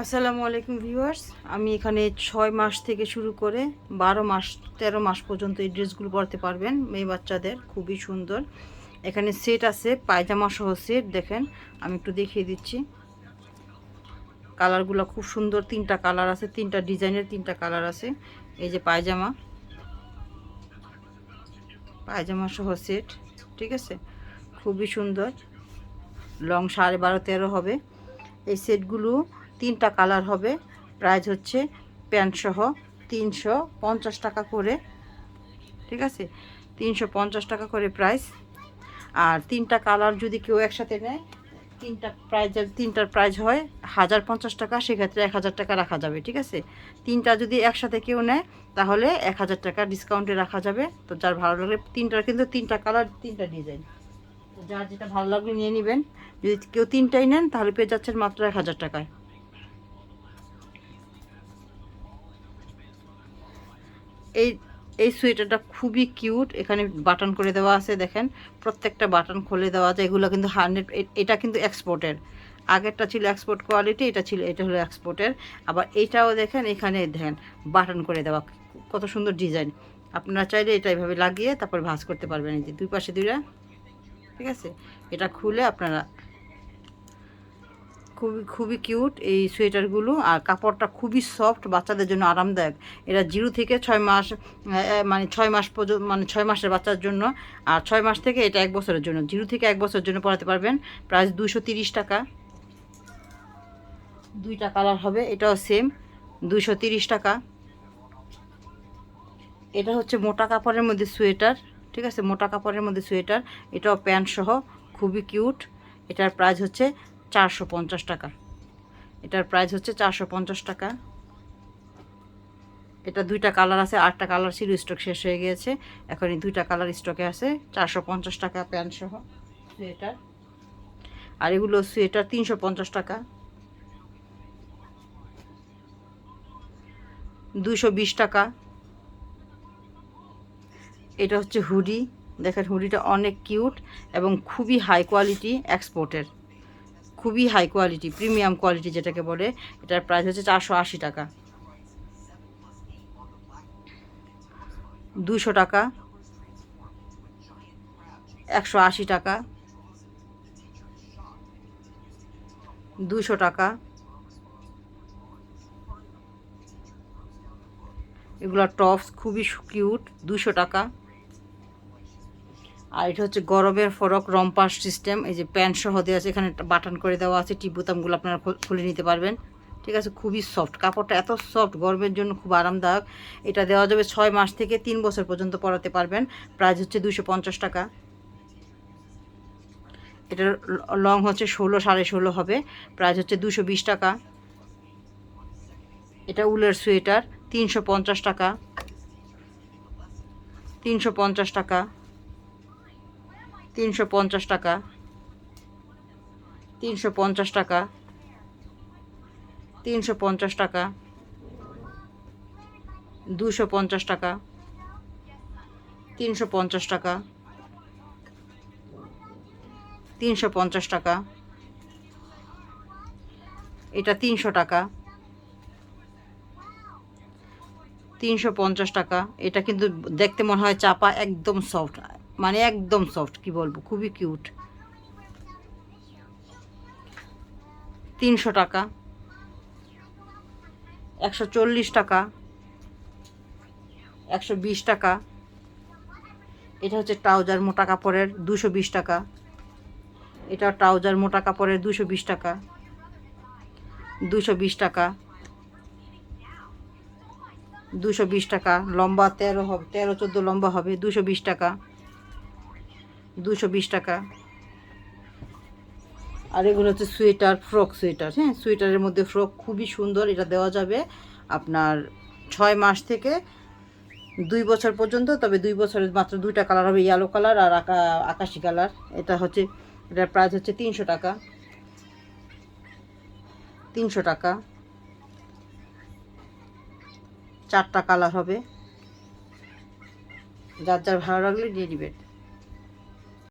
আসসালামু আলাইকুম ভিউয়ার্স। আমি এখানে 6 মাস থেকে শুরু করে 12 মাস 13 মাস পর্যন্ত এই ড্রেসগুলো পরতে পারবেন, মেয়ে বাচ্চাদের খুবই সুন্দর। এখানে সেট আছে, পায়জামা সহ সেট। দেখেন, আমি একটু দেখিয়ে দিচ্ছি। কালারগুলো খুব সুন্দর, 3টা কালার আছে, 3টা ডিজাইনের 3টা কালার আছে। এই যে পায়জামা সহ সেট, ঠিক আছে, খুবই সুন্দর। লং 12.5-13 হবে। এই সেটগুলো 3টা কালার হবে। প্রাইস হচ্ছে প্যান্ট সহ 350 টাকা করে, ঠিক আছে, 350 টাকা করে প্রাইস। আর 3টা কালার যদি কেউ একসাথে নেয়, 3টার প্রাইস হয় 1050 টাকা, সেক্ষেত্রে 1000 টাকা রাখা যাবে, ঠিক আছে। 3টা যদি একসাথে কেউ নেয় তাহলে 1000 টাকা ডিসকাউন্টে রাখা যাবে। তো যার ভালো লাগলে, 3টার কিন্তু 3টা কালার 3টা ডিজাইন, যার যেটা ভালো লাগবে নিয়ে নেবেন। যদি কেউ 3টাই নেন তাহলে পেয়ে যাচ্ছেন মাত্র 1000 টাকায়। এই এই সোয়েটারটা খুবই কিউট। এখানে বাটন করে দেওয়া আছে, দেখেন, প্রত্যেকটা বাটন খুলে দেওয়া যায়। এগুলো কিন্তু 100, এটা কিন্তু এক্সপোর্টের। আগেরটা ছিল এক্সপোর্ট কোয়ালিটি, এটা হলো এক্সপোর্টের। আবার এইটাও দেখেন, এখানে দেখেন বাটন করে দেওয়া, কত সুন্দর ডিজাইন। আপনারা চাইলে এটা এইভাবে লাগিয়ে তারপর ভাঁজ করতে পারবেন। এই যে দুই পাশে দুইটা, ঠিক আছে। এটা খুলে আপনারা, খুবই খুবই কিউট এই সোয়েটারগুলো। আর কাপড়টা খুবই সফট, বাচ্চাদের জন্য আরামদায়ক। এটা 0 থেকে 6 মাস, মানে 6 মাস পর্যন্ত, মানে 6 মাসের বাচ্চার জন্য। আর 6 মাস থেকে এটা 1 বছরের জন্য, 0 থেকে 1 বছরের জন্য পরাতে পারবেন। প্রাইস 230 টাকা। 2টা কালার হবে, এটাও সেম 230 টাকা। এটা হচ্ছে মোটা কাপড়ের মধ্যে সোয়েটার, ঠিক আছে, মোটা কাপড়ের মধ্যে সোয়েটার। এটাও প্যান্ট সহ, খুবই কিউট। এটার প্রাইস হচ্ছে 450 টাকা। এটার প্রাইস হচ্ছে 450 টাকা। এটা 2টা কালার আছে, 8টা কালার ছিল, স্টক শেষ হয়ে গিয়েছে। এখন এই 2টা কালার স্টকে আছে। 450 টাকা প্যান্ট সহ সোয়েটার। আর এগুলো সোয়েটার 350 টাকা। 220 টাকা। এটা হচ্ছে হুডি। দেখেন, হুডিটা অনেক কিউট এবং খুবই হাই কোয়ালিটি, এক্সপোর্টের, খুবই হাই কোয়ালিটি, প্রিমিয়াম কোয়ালিটি যেটাকে বলে। এটার প্রাইস হচ্ছে 480 টাকা। 200 টাকা, 180 টাকা, 200 টাকা। এগুলো টপস, খুবই কিউট, 200 টাকা। আর এটা হচ্ছে গরমের ফরক, রম্পাস সিস্টেম। এই যে প্যান্ট সহ দেওয়া আছে, এখানে বাটন করে দেওয়া আছে, টিপ বোতামগুলো আপনারা খুলে নিতে পারবেন, ঠিক আছে। খুবই সফট, কাপড়টা এত সফট, গরমের জন্য খুব আরামদায়ক। এটা দেওয়া যাবে 6 মাস থেকে 3 বছর পর্যন্ত পরাতে পারবেন। প্রাইস হচ্ছে 250 টাকা। এটার লং হচ্ছে 16-16.5 হবে। প্রাইস হচ্ছে 220 টাকা। এটা উলের সোয়েটার, 350 টাকা। 350 টাকা। 350 টাকা। 350 টাকা। 350 টাকা। 250 টাকা। 350 টাকা। 350 টাকা। এটা 300 টাকা। 350 টাকা। এটা কিন্তু দেখতে মনে হয় চাপা, একদম সফট, মানে একদম সফট, কি বলবো, খুবই কিউট। 300 টাকা। 140 টাকা। 120 টাকা। এটা হচ্ছে ট্রাউজার মোটা কাপড়ের, 220 টাকা। এটা ট্রাউজার মোটা কাপড়ের, 220 টাকা। 220 টাকা। 220 টাকা। লম্বা 13 হবে, 13-14 লম্বা হবে, 220 টাকা। 220 টাকা। আর এগুলো হচ্ছে সোয়েটার, ফ্রক সোয়েটার, হ্যাঁ, সোয়েটারের মধ্যে ফ্রক, খুবই সুন্দর। এটা দেওয়া যাবে আপনার 6 মাস থেকে 2 বছর পর্যন্ত। তবে 2 বছরের মাত্র 2টা কালার হবে, ইয়েলো কালার আর আকাশি কালার। এটা হচ্ছে, এটার প্রাইস হচ্ছে 300 টাকা। 300 টাকা। 4টা কালার হবে, যার যার ভালো লাগলে নিয়ে নেবেন।